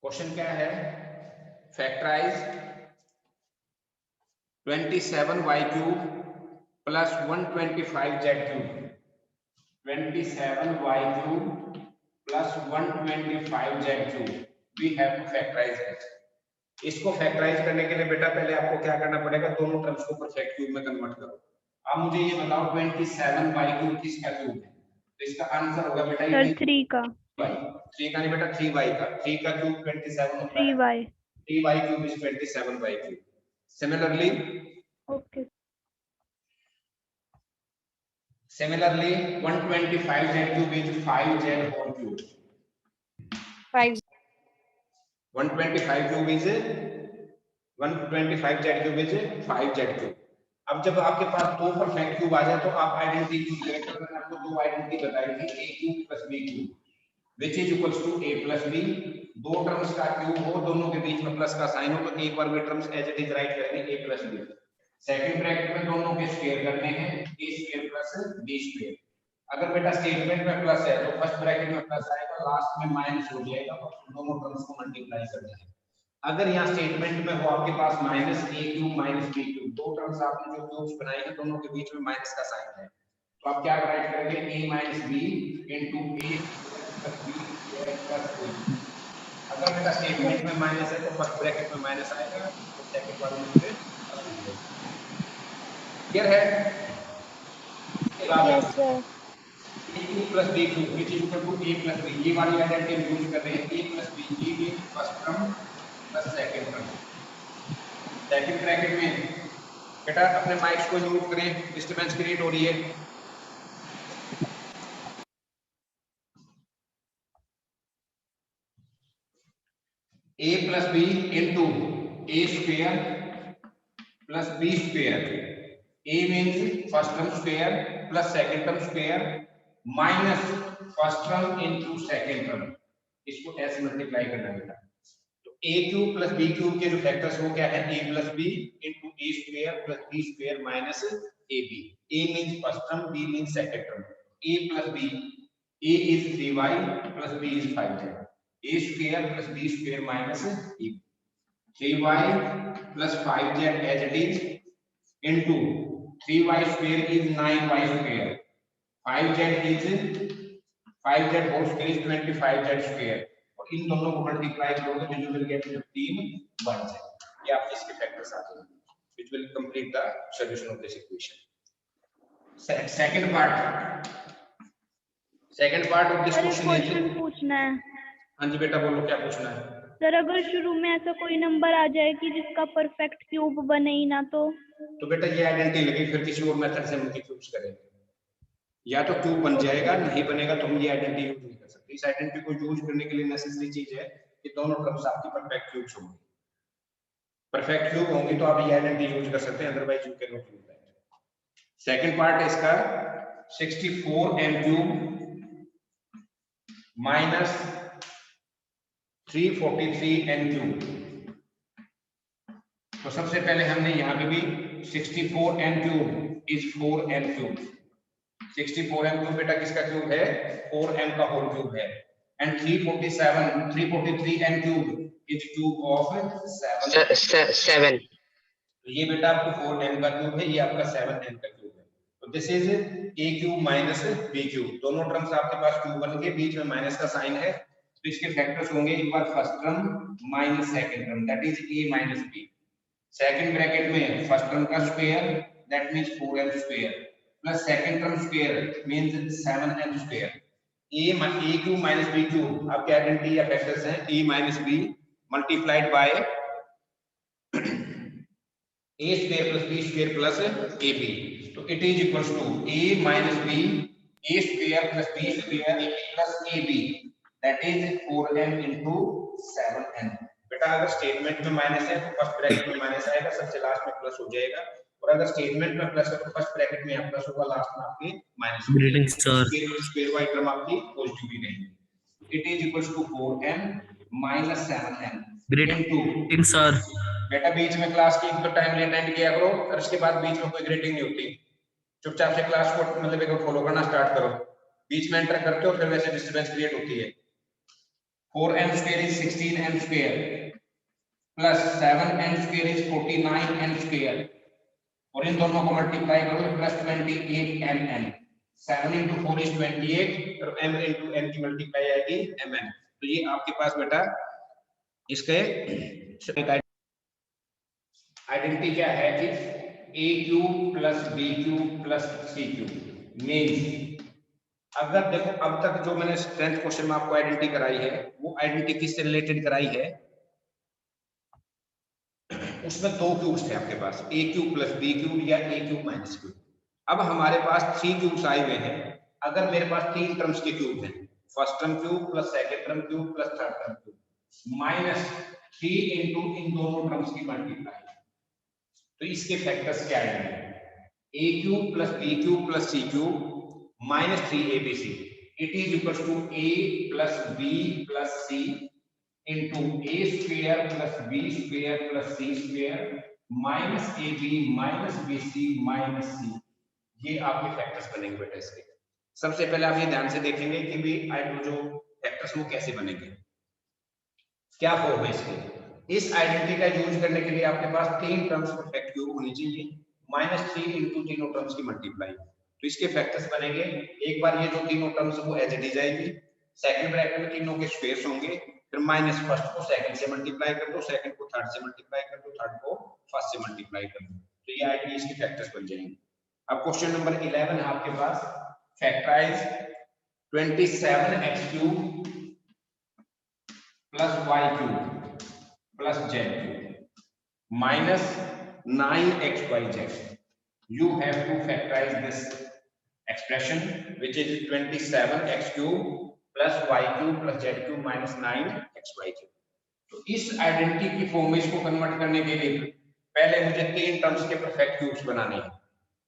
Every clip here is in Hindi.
क्वेश्चन क्या है? Factorise 27y³ plus 125z³ 27y³ plus 125z³ we have to factorise it. इसको फैक्टराइज करने के लिए बेटा पहले आपको क्या करना पड़ेगा, दोनों टर्म्स को परफेक्ट क्यूब में कन्वर्ट करो। अब मुझे ये बताओ 27y³ किसका क्यूब है? तो इसका आंसर होगा बेटा ये 3 का। 3 का नहीं बेटा, 3y का। 3 का क्यूब 27 होता है। 3y 3y³ is 27y³। Similarly 125z³ is 5z³। 125z³ is 5z³। अब जब आपके पास दो परफेक्ट क्यूब आ जाए तो आप आइडेंटिटी यूज करें। तो मैंने आपको दो आइडेंटिटी बताई थी, a³ + b³ which is equals to a + b। दो टर्म्स का क्यूब हो, दोनों के बीच में प्लस का साइन हो, तो एक बार वे terms as it is write करेंगे a + b। सेकंड ब्रैकेट में दोनों के स्क्वायर करने हैं, a² + b²। अगर बेटा स्टेटमेंट में प्लस है तो फर्स्ट ब्रैकेट में प्लस आएगा, लास्ट में माइनस हो जाएगा और दोनों टर्म्स को मल्टीप्लाई करना है। अगर यहाँ स्टेटमेंट में हो आपके पास -a³ - b³, दो टर्म्स आपने जो क्यूब्स बनाए हैं दोनों के बीच में माइनस का साइन है, तो आप क्या राइट करेंगे a - b * a + b² + a। अगर बेटा स्टेटमेंट में माइनस है तो फर्स्ट ब्रैकेट में माइनस आएगा और सेकंड वाले में फिर प्लस हो जाएगा। क्लियर है? Yes sir. a³ + b³ which is equal to a + b, ये वाली आइडेंटिटी यूज कर रहे हैं। a + b, a means first term plus second term. Second bracket में बेटा अपने माइक्स को म्यूट करें, डिस्टरबेंस क्रिएट हो रही है। a + b into a² + b²। a means first term square plus second term square minus first term into second term। इसको ऐसे मल्टीप्लाई करना है बेटा। तो a³ + b³ के जो फैक्टर्स वो क्या है? a + b into a² + b² minus ab। a means first term, b means second term। a + b, a is 3y plus b is 5z। a² + b² minus ab। 3y plus 5z as it is into 3y² is 9y², 5z is 5z whole square is 25z², और इन दोनों को मल्टीप्लाई करोगे तो यू विल गेट 15 1z। ये आपके इसके फैक्टर्स आ जाएंगे which will complete the solution of this equation। second part of this question is, question पूछना है। हाँ जी बेटा बोलो, क्या पूछना है? सर अगर शुरू में ऐसा कोई नंबर आ जाए कि जिसका परफेक्ट क्यूब बने ही ना तो बेटा ये आइडेंटिटी लगी, फिर किसी और मेथड से हम क्यूब्स करेंगे। या तो क्यूब बन जाएगा, नहीं बनेगा तो हम ये आइडेंटिटी यूज नहीं कर सकते। इस आइडेंटिटी को यूज करने के लिए नेसेसरी चीज है कि दोनों टर्म्स आपकी परफेक्ट क्यूब्स होंगी। परफेक्ट क्यूब होंगी तो आप ये आइडेंटिटी यूज कर सकते हैं, otherwise you can not use that. Second part है इसका 64m³ minus 343m³। तो सबसे पहले हमने यहाँ पे भी 64m³ is 4m³। 64m³ बेटा किसका क्यूब है? 4m का होल क्यूब है। And 343m³ is cube of 7। तो ये बेटा आपको 4m का क्यूब है, ये आपका 7m का क्यूब है। तो this is a³ minus b³। दोनों टर्म्स आपके पास क्यूब बन के बीच में माइनस का साइन है, तो इसके फैक्टर्स होंगे एक बार first term minus second term, that is a minus b। Second bracket में फर्स्ट टर्म का square that means 4m² plus second term square means 7m²। a³ minus b³ आपके आइडेंटिटी या फैक्टर्स हैं a minus b multiplied by a² plus b² plus ab। तो it is equals to a minus b a² plus b² plus ab, that is 4m into 7m। बेटा अगर स्टेटमेंट में माइनस है तो फर्स्ट ब्रैकेट में माइनस आएगा, सबसे लास्ट में प्लस हो जाएगा, और अगर स्टेटमेंट में प्लस है तो फर्स्ट ब्रैकेट में प्लस होगा, लास्ट में आपके माइनस हो जाएगा। स्क्वायर वाली टर्म आपकी पॉजिटिव भी नहीं। It is equals to 4m minus 7m into sir बेटा बीच में क्लास की तो टाइम अटेंड किया करो, और इसके बाद बीच में कोई ग्रेडिंग नहीं होती। चुपचाप से क्लास को मतलब एक फॉलो करना स्टार्ट करो। बीच में एंटर करते हो फिर वैसे डिस्टरबेंस क्रिएट होती है। 4n square is 16n square plus 7n square is 49n square और इन दोनों को मल्टीप्लाई करो प्लस 28mn 7 into 4 is 28 और m into n की मल्टीप्लाई आएगी mn। तो ये आपके पास बेटा इसके आइडेंटिटी क्या है कि a cube plus b cube plus c cube means अगर देखो अब तक जो मैंने 10th क्वेश्चन में आपको आइडेंटिटी कराई है वो आइडेंटिटी किससे रिलेटेड कराई है, उसमें दो क्यूब्स थे आपके पास a cube plus b cube या a क्यूब माइनस क्यूब। अब हमारे पास 3 क्यूब्स आए हुए हैं। अगर मेरे पास 3 टर्म्स के क्यूब हैं, first term cube plus second term cube plus third term cube minus 3 into in दोनों टर्म्स की मल्टीप्लाई, तो इसके फैक्टर्स क्या आएंगे, a cube plus b cube plus c cube minus 3abc it is equals to a plus b plus c into a square plus b square plus c square minus ab minus bc minus c। ये आपके फैक्टर्स बनेंगे बेटा इसके। सबसे पहले आप ये ध्यान से देखेंगे कि भी जो फैक्टर्स वो कैसे बनेंगे, क्या फॉर्म है इसके। इस आइडेंटिटी का यूज करने के लिए आपके पास 3 टर्म्स परफेक्ट क्यूब होनी चाहिए माइनस 3 इनटू तीनों टर्म्स की मल्टीप्लाई, तो इसके फैक्टर्स बनेंगे। एक बार ये जो तीनों टर्म्स वो एज इट इज आएगी, सेकंड ब्रैकेट में तीनों के स्क्वायर्स होंगे, फिर माइनस फर्स्ट को सेकंड से मल्टीप्लाई कर दो, सेकंड को थर्ड से मल्टीप्लाई कर दो, थर्ड को फर्स्ट से मल्टीप्लाई कर दो, तो ये आएगी इसके फैक्टर्स बन जाएंगे। अब क्वेश्चन नंबर 11 है आपके पास, factorize 27x³ plus y³ plus z³ minus 9xyz। You have to factorize this expression which is 27x³ plus y³ plus z³ minus 9xyz। तो इस आइडेंटिटी की फॉर्म में इसको कन्वर्ट करने के लिए पहले मुझे 3 टर्म्स के परफेक्ट क्यूब्स बनाने हैं।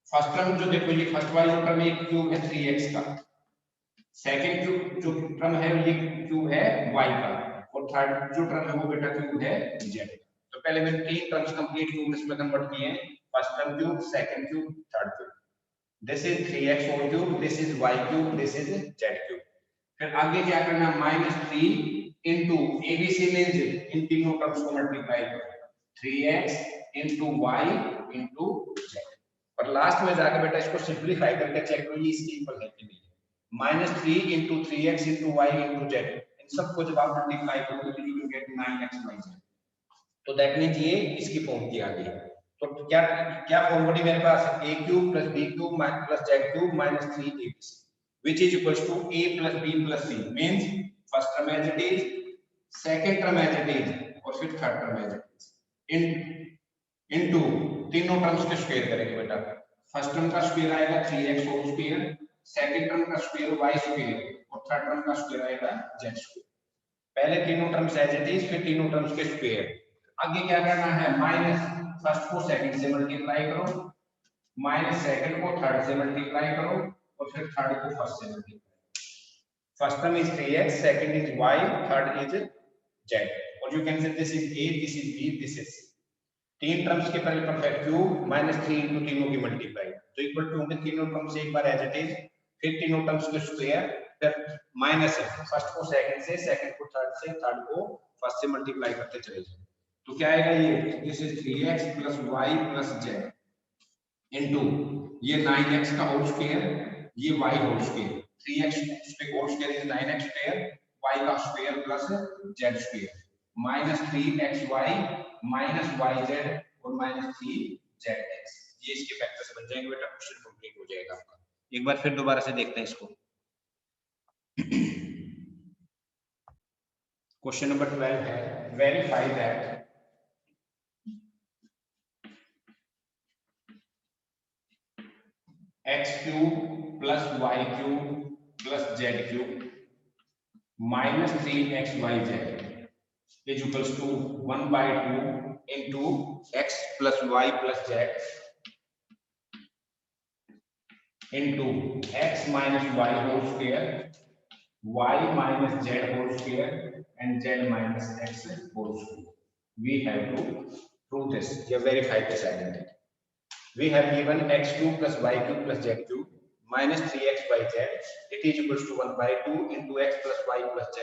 फर्स्ट टर्म जो देखो ये फर्स्ट वाला टर्म एक क्यूब है 3x का, सेकंड क्यूब जो टर्म है ये क्यूब है y का, और थर्ड जो टर्म है वो बेटा क्यूब है z। तो पहले मैंने 3 टर्म्स कंप्लीट क्यूब में कन्वर्ट किए हैं, first term cube, second cube, third cube. This is 3x whole cube, this is y³, this is z³। फिर आगे क्या करना, -3 इनटू abc मींस इन तीनों टर्म्स को मल्टीप्लाई करो, 3x into y into z। और लास्ट में जाकर बेटा इसको सिंपलीफाई करके चेक करो ये इसके इक्वल है कि नहीं। -3 into 3x into y into z, इन सबको जब आप मल्टीप्लाई करोगे तो यू विल गेट 9xyz। तो दैट मींस ये इसकी फॉर्म की आ गई। तो क्या क्या फॉर्म बनी मेरे पास, a³ plus b³ plus z³ minus 3abc which is equals to a plus b plus c means first term as it is, second term as it is और फिर third term as it is into तीनों टर्म्स के स्क्वायर करेंगे बेटा। फर्स्ट टर्म का स्क्वायर आएगा 3x whole square, second term का स्क्वायर y स्क्वायर और थर्ड टर्म का स्क्वायर आएगा z स्क्वायर। पहले तीनों टर्म्स एज इट इज, फिर तीनों टर्म्स के स्क्वायर। आगे क्या करना है, माइनस फर्स्ट को सेकंड से मल्टीप्लाई करो, माइनस सेकंड को थर्ड से मल्टीप्लाई करो और फिर थर्ड को फर्स्ट से multiply. First term is 3x, second is y, third is z और you can say this is a, this is b, this is c। तीन टर्म्स के पहले परफेक्ट क्यूब -3 इनटू तीनों की मल्टीप्लाई, तो इक्वल टू होंगे तीनों टर्म्स एक बार एज इट इज, फिर तीनों टर्म्स के स्क्वायर, फिर माइनस है फर्स्ट को सेकंड से, सेकंड को थर्ड से, थर्ड को फर्स्ट से मल्टीप्लाई करते चले जाओ। तो क्या आएगा ये, this is 3x plus y plus z into ये 9x का होल स्क्वायर, ये y होल स्क्वायर, 3x पे whole square is 9x square, y का square plus z square minus 3xy minus yz और माइनस 3zx। ये इसके फैक्टर्स बन जाएंगे बेटा, क्वेश्चन कंप्लीट हो जाएगा आपका। एक बार फिर दोबारा से देखते हैं इसको। क्वेश्चन नंबर 12 है, verify that x³ plus y³ plus z³ minus 3xyz is equals to 1/2 into x plus y plus z into x minus y whole square, y minus z whole square and z minus x whole square. We have to prove this, verify this identity. We have given x³ plus y³ plus z³ minus 3x/z, it is equals to 1/2 into x plus y plus z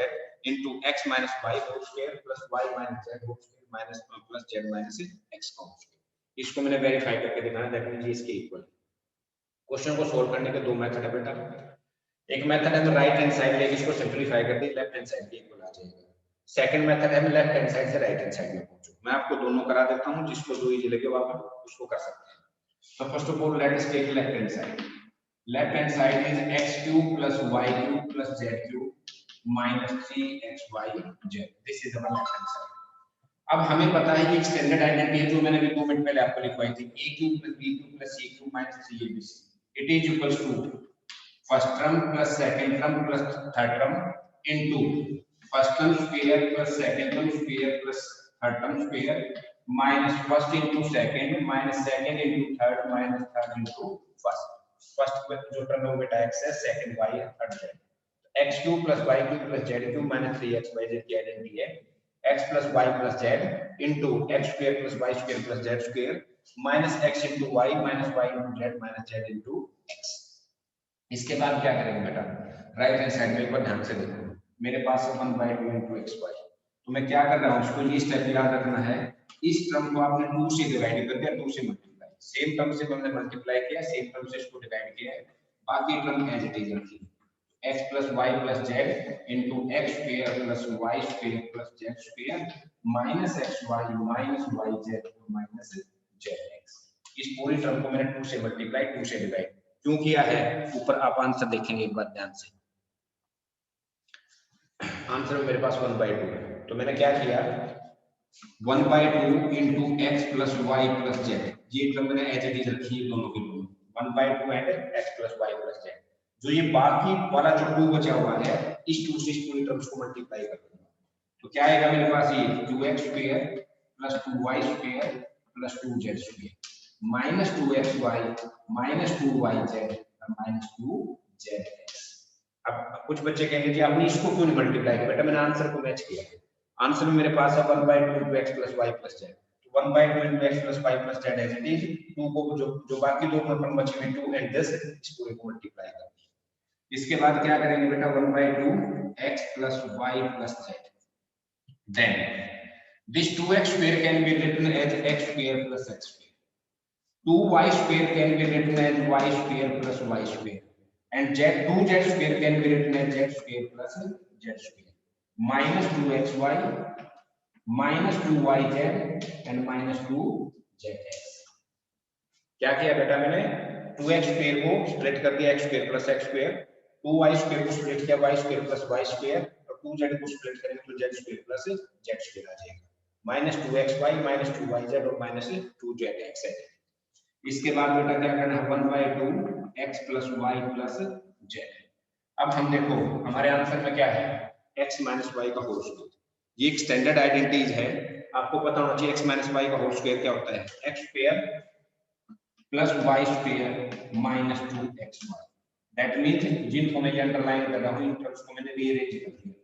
into x minus y whole square plus y minus z whole square minus plus z minus x का whole square। इसको मैंने वेरीफाई करके दिखाना, दैट मींस ये इसके इक्वल। क्वेश्चन को सोल्व करने के दो मेथड है बेटा। एक मेथड है तो राइट हैंड साइड लेके इसको सिंपलीफाई कर दी, लेफ्ट हैंड साइड के इक्वल आ जाएगा। सेकंड मेथड है मैं लेफ्ट हैंड साइड से राइट हैंड साइड में पहुंचूं। मैं आपको दोनों करा देता हूं, जिसको जो इजी लगे वो आप उसको कर सकते हैं। So first of all, let us take left hand side. Left hand side is x cube plus y cube plus z cube minus 3xyz. This is our left hand side. अब हमें पता है कि स्टैंडर्ड आइडेंटिटी है जो मैंने अभी 2 मिनट पहले आपको लिखवाई थी, a cube plus b cube plus c cube minus 3abc. It is equals to first term plus second term plus third term into first term square plus second term square plus third term square minus first into second minus second into third minus third into first. First जो टर्म है वो बेटा x है, second y है, third z. x cube plus y cube plus z cube minus 3xyz की आइडेंटिटी है x plus y plus z into x square plus y square plus z square minus x into y minus y into z minus z into x. इसके बाद क्या करेंगे बेटा, राइट हैंड साइड में एक बार ध्यान से देखो, मेरे पास है 1/2 into xy। तो मैं क्या कर रहा हूँ, इसको ये स्टेप याद रखना है, इस टर्म को आपने 2 से डिवाइड कर दिया, 2 से मल्टीप्लाई, सेम टर्म से हमने मल्टीप्लाई किया, सेम टर्म से इसको डिवाइड किया है, बाकी टर्म एज इट इज रखिए। x plus y plus z into x square plus y square plus z square minus xy minus yz minus zx। इस पूरी टर्म को मैंने 2 से मल्टीप्लाई, 2 से डिवाइड क्यों किया है, ऊपर आप आंसर देखेंगे एक बार ध्यान से। आंसर मेरे पास 1/2 है, तो मैंने क्या किया, 1/2 into x plus y plus z, ये टर्म मैंने एज इट इज रखी है दोनों के दोनों, 1/2 and x plus y plus z। जो ये बाकी वाला जो 2 बचा हुआ है, इस 2 से इस पूरी टर्म्स को मल्टीप्लाई कर दूंगा, तो क्या आएगा मेरे पास, ये 2x square plus 2y square plus 2z square minus 2xy minus 2yz minus 2zx। अब कुछ बच्चे कहेंगे कि आपने इसको क्यों नहीं मल्टीप्लाई किया, बेटा मैंने आंसर को मैच किया है। आंसर में मेरे पास है 1/2 into x plus y plus z, तो 1/2 into x plus y plus z as it is, 2 को जो बाकी दो टर्म बचे हुए 2 एंड 10 इस पूरे को मल्टीप्लाई कर। इसके बाद क्या करेंगे बेटा, 1/2 x plus y plus z, then this 2x square can be written as x square plus x square, 2y square can be written as y square plus y square, and 2z square can be written as z square plus z square minus 2xy minus 2yz and minus 2zx। क्या किया बेटा मैंने, 2x स्क्वायर को स्प्लिट कर दिया x square plus x square, 2y square को स्प्लिट किया y square plus y square, और 2z को स्प्लिट करेंगे तो z square plus z square आ जाएगा, माइनस 2xy माइनस 2yz और माइनस 2zx है। इसके बाद बेटा क्या करना है, 1/2 x plus y plus z। अब हम देखो हमारे आंसर में क्या है, x minus y का होल स्क्वायर, ये एक स्टैंडर्ड आइडेंटिटीज है, आपको पता होना चाहिए x minus y का होल स्क्वायर क्या होता है, x square plus y square minus 2xy। That means जिनको मैं अंडरलाइन कर रहा हूं इन टर्म्स को मैंने रीअरेंज कर दिया,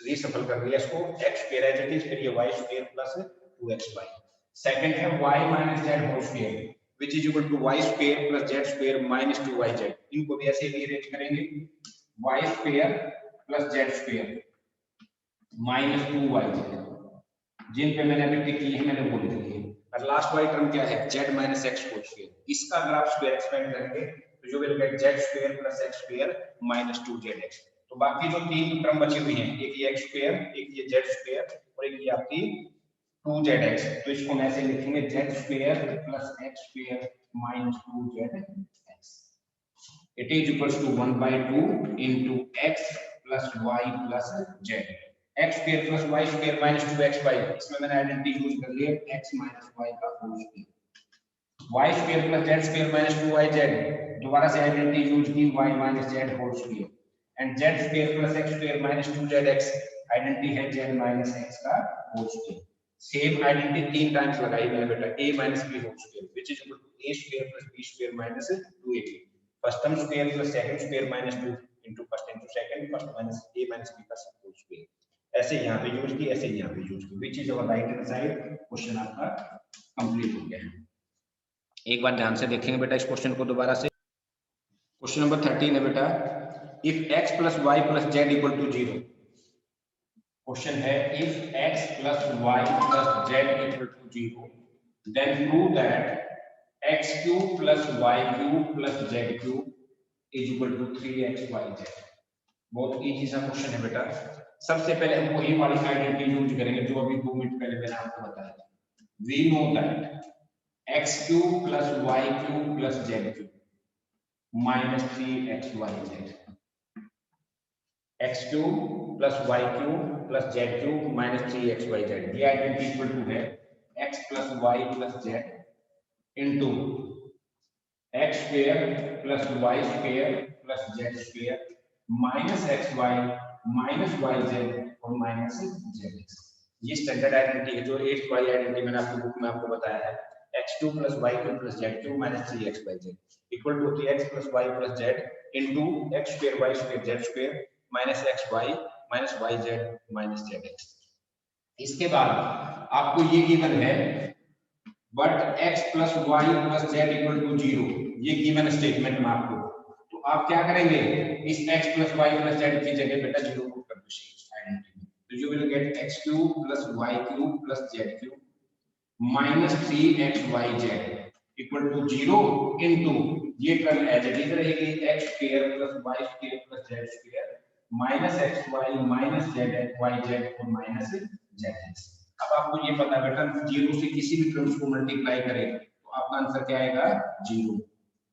रीशफल कर दिया इसको, x square as it is, फिर ये y square plus 2xy। Second है y minus z whole square which is equal to y square plus z square minus 2yz, इनको भी ऐसे रीअरेंज करेंगे, y square plus z square minus 2yz, जिन पे मैंने अभी टिक की है मैंने बोल दी है। और लास्ट वाली टर्म क्या है, z minus x whole square, इसका अगर आप स्क्वायर एक्सपेंड करेंगे तो जो will get z square plus x square minus 2zx। तो बाकी जो तीन टर्म बची हुई हैं, एक ये x square, एक ये z square और एक ये आपकी 2zx, तो इसको हम ऐसे लिखेंगे z square plus x square minus 2zx। It is equals to 1/2 into x plus y plus z, x square plus y square minus 2xy, इसमें मैंने आइडेंटिटी यूज कर लिया x minus y का whole square, y square plus z square minus 2yz, दोबारा से आइडेंटिटी यूज की y minus z whole square, and z square plus x square minus 2zx, identity है z minus x का होल स्क्वायर। सेम आइडेंटिटी तीन टाइम्स लगाई मैंने बेटा, a minus b whole square which is equal to a square plus b square minus 2ab, first term square plus second square minus 2 into first into second, first minus a minus b का होल स्क्वायर, ऐसे यहाँ पे यूज की, ऐसे यहाँ पे यूज की, which is our right hand side। Question आपका कंप्लीट हो गया है। एक बार ध्यान से देखेंगे बेटा इस क्वेश्चन को दोबारा से। क्वेश्चन नंबर 13 है बेटा, if x plus Y plus Z equal to 0। Question है if x plus Y plus Z equal to 0 then prove that x cube plus Y cube plus Z cube is equal to 3xyz। बहुत इजी सा क्वेश्चन है बेटा। सबसे पहले हम वही वाली आइडेंटिटी यूज करेंगे जो अभी 2 मिनट पहले मैंने आपको बताया था। We know that x cube plus Y cube plus Z cube minus 3xyz, x cube plus Y cube plus Z cube minus 3xyz। ये आइडेंटिटी इक्वल टू है x plus Y plus z into x square plus y square plus z square minus x y minus y z और माइनस जेड एक्स। ये स्टैंडर्ड आइडेंटिटी है जो 8th वाली आइडेंटिटी मैंने आपकी बुक में आपको बताया है। X cube plus Y cube plus Z cube minus 3xyz equal to 3x plus Y plus z into x square y square z square minus x y minus y z minus z x. इसके बाद आपको ये गिवन है but x plus Y plus Z equal to 0, ये गिवन स्टेटमेंट में आपको। तो आप क्या करेंगे, इस x plus Y plus z की जगह बेटा 0 पुट कर दो आइडेंटिटी में। तो you will get x cube plus Y cube plus Z cube minus 3xyz equal to 0 into ये टर्म एज इट इज रहेगी x square plus y square plus z square minus xy minus zxyz और माइनस zx। अब आपको ये पता बेटा 0 से किसी भी टर्म्स को मल्टीप्लाई करें तो आपका आंसर क्या आएगा 0।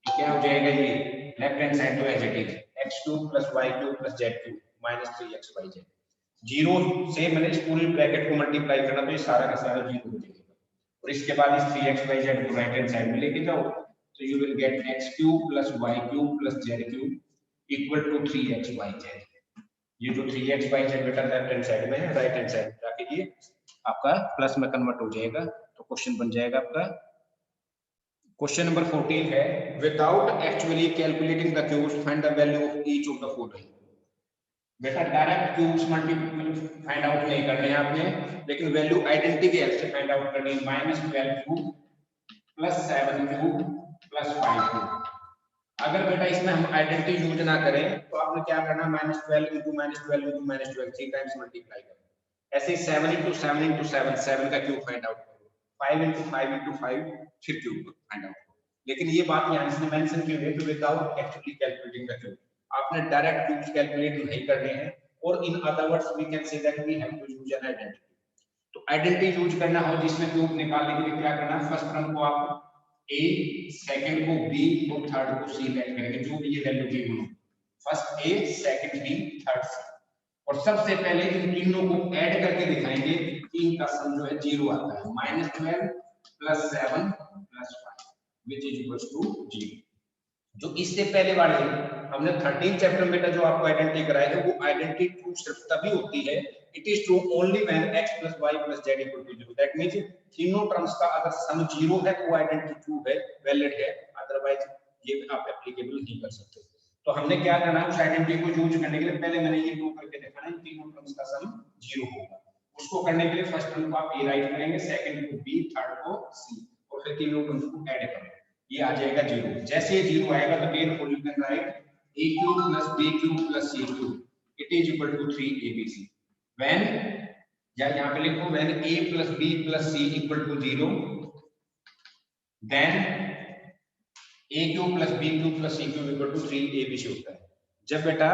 तो क्या हो जाएगा ये लेफ्ट हैंड साइड तो as it is x cube plus y cube plus z cube minus 3xyz। 0 से मैंने इस पूरी ब्रैकेट को मल्टीप्लाई करना तो ये सारा का सारा 0 हो जाएगा और इसके बाद इस 3xyz को राइट हैंड साइड में लेके जाओ तो you will get x cube plus y cube plus z cube equal to 3xyz। ये जो 3xyz बेटा लेफ्ट हैंड साइड में है, राइट हैंड साइड में जाके ये आपका प्लस में कन्वर्ट हो जाएगा। तो क्वेश्चन बन जाएगा आपका क्वेश्चन नंबर 14 है without actually calculating the cubes find the value of each of the following. बेटा direct cubes multiple find out नहीं करने हैं आपने, लेकिन वैल्यू आइडेंटिटी की हेल्प से फाइंड आउट करनी है। -12 cube plus 7 cube plus 5 cube. अगर बेटा इसमें हम आइडेंटिटी यूज ना करें तो आपने क्या करना -12 इंटू -12 इंटू -12 3 टाइम्स मल्टीप्लाई करना। ऐसे 7 इंटू 7 इंटू 7 7 का क्यूब फाइंड आउट करो, 5 इंटू 5 इंटू 5 फिर क्यूब फाइंड आउट करो। लेकिन ये बात यहाँ इसने मेंशन की है कि without actually calculating the cube, आपने डायरेक्ट क्यूब्स कैलकुलेट नहीं करने हैं। और in other words we can say that we have to use an identity. तो आइडेंटिटी यूज करना हो जिसमें क्यूब निकालने के लिए क्या करना है, फर्स्ट टर्म को आप a, सेकंड को b और थर्ड को c लेट करेंगे जो भी ये वैल्यू की हो। First a, second b, third c और सबसे पहले इन तीनों को ऐड करके दिखाएंगे कि इनका सम जो है 0 आता है। -12 + 7 + 5 which is equals to 0। जो इससे पहले वाले हमने 13 चैप्टर में बेटा जो आपको आइडेंटिटी कराई है वो आइडेंटिटी ट्रू सिर्फ तभी होती है, it is true only when x + y + z = 0। That means तीनों टर्म्स का अगर सम 0 है वो आइडेंटिटी ट्रू है, वैलिड है, अदरवाइज ये आप एप्लीकेबल नहीं कर सकते। तो हमने क्या करना है, उस आइडेंटिटी को यूज करने के लिए पहले मैंने ये प्रूव करके दिखाना है तीनों टर्म्स का सम 0 होगा। उसको करने के लिए फर्स्ट टर्म को आप a राइट करेंगे, सेकंड को b, थर्ड को c और फिर तीनों टर्म्स को ऐड करेंगे, ये आ जाएगा 0। जैसे ये 0 आएगा तो therefore you can write a³ + b³ + c³ it is equal to 3abc। When या यहां पे लिखो when a + b + c = 0 then a³ + b³ + c³ = 3abc होता है। जब बेटा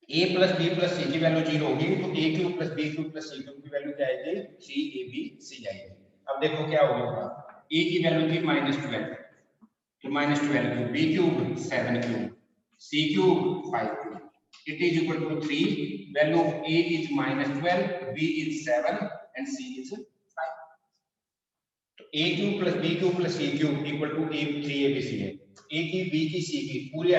a + b + c की वैल्यू 0 होगी तो a³ + b³ + c³ की वैल्यू क्या आएगी 3abc आएगी। अब देखो क्या होगा, a की वैल्यू थी -12 तो -12 cube, b³ 7 cube, c³ 5 cube, it is equal to 3। Value of a is -12, b is 7 and c is 5। तो a³ + b³ + c³ = 3abc है। a की, b की, c की पूरी